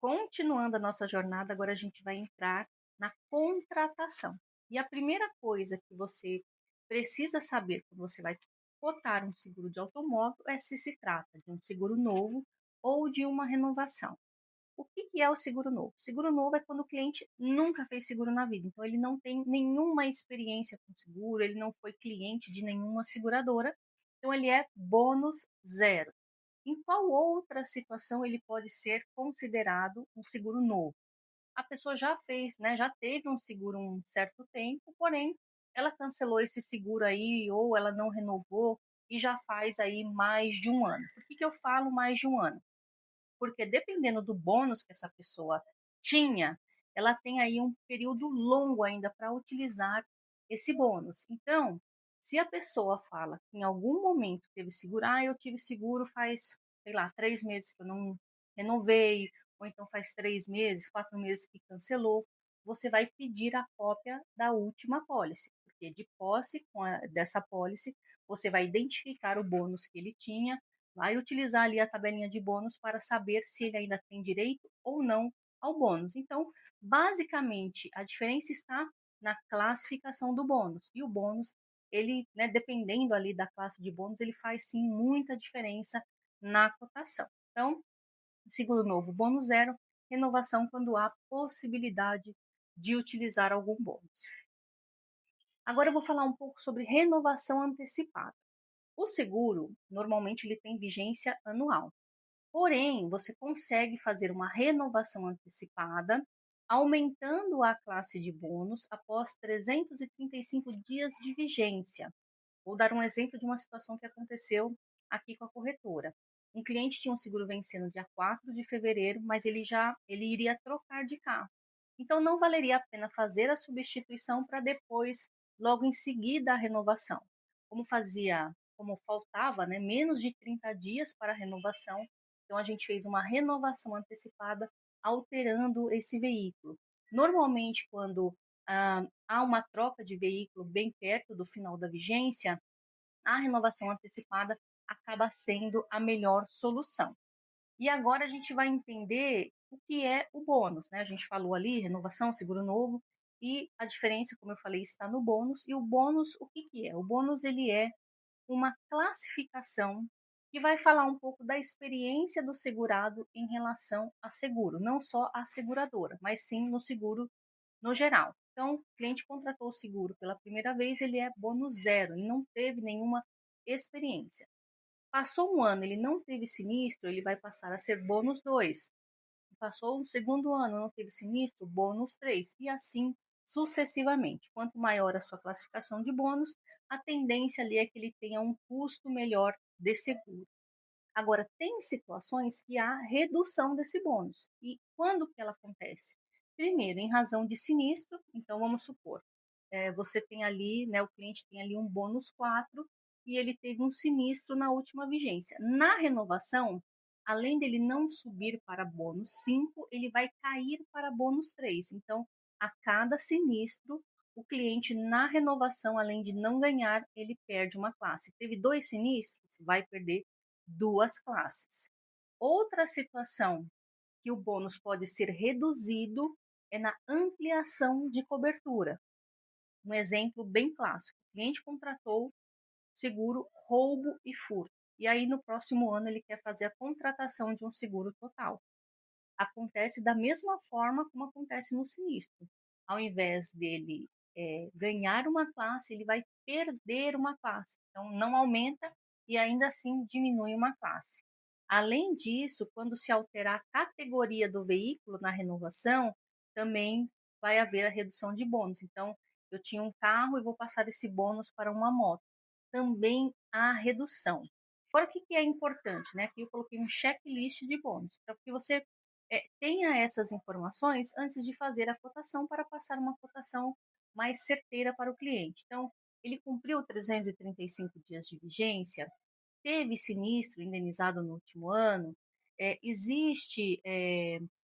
Continuando a nossa jornada, agora a gente vai entrar na contratação. E a primeira coisa que você precisa saber quando você vai cotar um seguro de automóvel é se trata de um seguro novo ou de uma renovação. O que é o seguro novo? Seguro novo é quando o cliente nunca fez seguro na vida, então ele não tem nenhuma experiência com seguro, ele não foi cliente de nenhuma seguradora, então ele é bônus zero. Em qual outra situação ele pode ser considerado um seguro novo? A pessoa já fez, né, já teve um seguro um certo tempo, porém ela cancelou esse seguro aí ou ela não renovou e já faz aí mais de um ano. Por que eu falo mais de um ano? Porque dependendo do bônus que essa pessoa tinha, ela tem aí um período longo ainda para utilizar esse bônus. Então, se a pessoa fala que em algum momento teve seguro, eu tive seguro faz, sei lá, 3 meses que eu não renovei, ou então faz 3 meses, 4 meses que cancelou, você vai pedir a cópia da última pólice, porque de posse dessa pólice, você vai identificar o bônus que ele tinha, vai utilizar ali a tabelinha de bônus para saber se ele ainda tem direito ou não ao bônus. Então, basicamente, a diferença está na classificação do bônus. E o bônus, ele, né, dependendo ali da classe de bônus, ele faz sim muita diferença na cotação. Então, seguro novo, bônus zero, renovação quando há possibilidade de utilizar algum bônus. Agora eu vou falar um pouco sobre renovação antecipada. O seguro, normalmente, ele tem vigência anual. Porém, você consegue fazer uma renovação antecipada, aumentando a classe de bônus após 335 dias de vigência. Vou dar um exemplo de uma situação que aconteceu aqui com a corretora. Um cliente tinha um seguro vencendo dia 4 de fevereiro, mas ele iria trocar de carro. Então não valeria a pena fazer a substituição para depois, logo em seguida, a renovação. Como faltava, né, menos de 30 dias para a renovação, então a gente fez uma renovação antecipada alterando esse veículo. Normalmente, quando há uma troca de veículo bem perto do final da vigência, a renovação antecipada acaba sendo a melhor solução. E agora a gente vai entender o que é o bônus, né? A gente falou ali, renovação, seguro novo, e a diferença, como eu falei, está no bônus. E o bônus, o que é? O bônus, ele é uma classificação que vai falar um pouco da experiência do segurado em relação a seguro, não só a seguradora, mas sim no seguro no geral. Então, o cliente contratou o seguro pela primeira vez, ele é bônus zero, ele não teve nenhuma experiência. Passou um ano, ele não teve sinistro, ele vai passar a ser bônus 2. Passou um segundo ano, não teve sinistro, bônus 3. E assim sucessivamente. Quanto maior a sua classificação de bônus, a tendência ali é que ele tenha um custo melhor de seguro. Agora, tem situações que há redução desse bônus. E quando que ela acontece? Primeiro, em razão de sinistro. Então, vamos supor, você tem ali, né, o cliente tem ali um bônus 4 e ele teve um sinistro na última vigência. Na renovação, além dele não subir para bônus 5, ele vai cair para bônus 3. Então, a cada sinistro, o cliente na renovação, além de não ganhar, ele perde uma classe. Teve 2 sinistros, vai perder 2 classes. Outra situação que o bônus pode ser reduzido é na ampliação de cobertura. Um exemplo bem clássico: o cliente contratou seguro roubo e furto. E aí, no próximo ano, ele quer fazer a contratação de um seguro total. Acontece da mesma forma como acontece no sinistro. Ao invés dele ganhar uma classe, ele vai perder uma classe. Então, não aumenta e ainda assim diminui uma classe. Além disso, quando se alterar a categoria do veículo na renovação, também vai haver a redução de bônus. Então, eu tinha um carro e vou passar esse bônus para uma moto. Também há redução. Agora, o que é importante, né? Aqui eu coloquei um checklist de bônus, para que você tenha essas informações antes de fazer a cotação, para passar uma cotação mais certeira para o cliente. Então, ele cumpriu 335 dias de vigência, teve sinistro indenizado no último ano, existe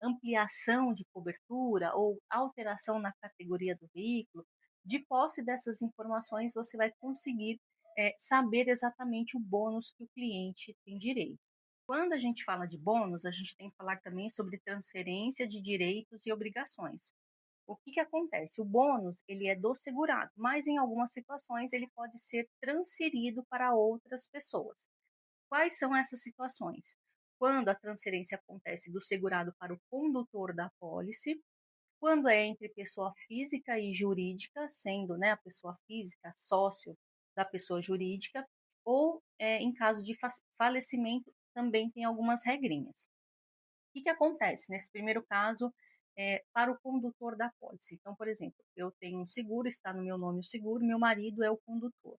ampliação de cobertura ou alteração na categoria do veículo. De posse dessas informações, você vai conseguir saber exatamente o bônus que o cliente tem direito. Quando a gente fala de bônus, a gente tem que falar também sobre transferência de direitos e obrigações. O que que acontece? O bônus, ele é do segurado, mas em algumas situações ele pode ser transferido para outras pessoas. Quais são essas situações? Quando a transferência acontece do segurado para o condutor da pólice, quando é entre pessoa física e jurídica, sendo, né, a pessoa física sócio da pessoa jurídica, ou em caso de falecimento, também tem algumas regrinhas. O que que acontece nesse primeiro caso, para o condutor da pólice? Então, por exemplo, eu tenho um seguro, está no meu nome o seguro, meu marido é o condutor.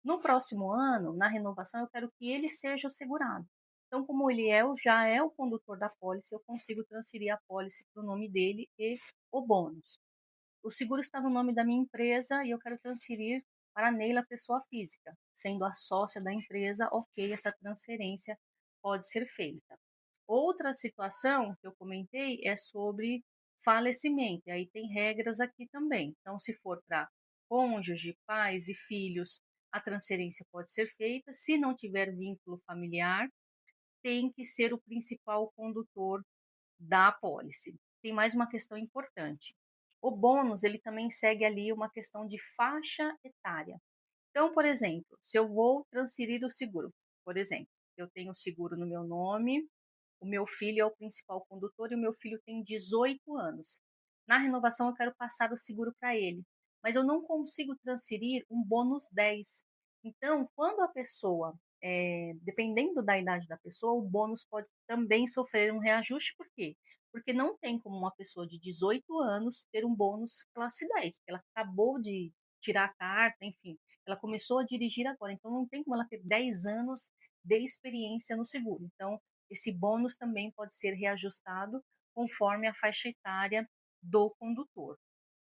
No próximo ano, na renovação, eu quero que ele seja o segurado. Então, como ele já é o condutor da pólice, eu consigo transferir a pólice para o nome dele e o bônus. O seguro está no nome da minha empresa e eu quero transferir para a Neila, pessoa física. Sendo a sócia da empresa, ok, essa transferência pode ser feita. Outra situação que eu comentei é sobre falecimento, e aí tem regras aqui também. Então, se for para cônjuge, pais e filhos, a transferência pode ser feita. Se não tiver vínculo familiar, tem que ser o principal condutor da apólice. Tem mais uma questão importante. O bônus, ele também segue ali uma questão de faixa etária. Então, por exemplo, se eu vou transferir o seguro, por exemplo, eu tenho o seguro no meu nome, o meu filho é o principal condutor e o meu filho tem 18 anos. Na renovação, eu quero passar o seguro para ele, mas eu não consigo transferir um bônus 10. Então, quando a pessoa, dependendo da idade da pessoa, o bônus pode também sofrer um reajuste, por quê? Porque não tem como uma pessoa de 18 anos ter um bônus classe 10, porque ela acabou de tirar a carta, enfim, ela começou a dirigir agora, então não tem como ela ter 10 anos de experiência no seguro. Então, esse bônus também pode ser reajustado conforme a faixa etária do condutor.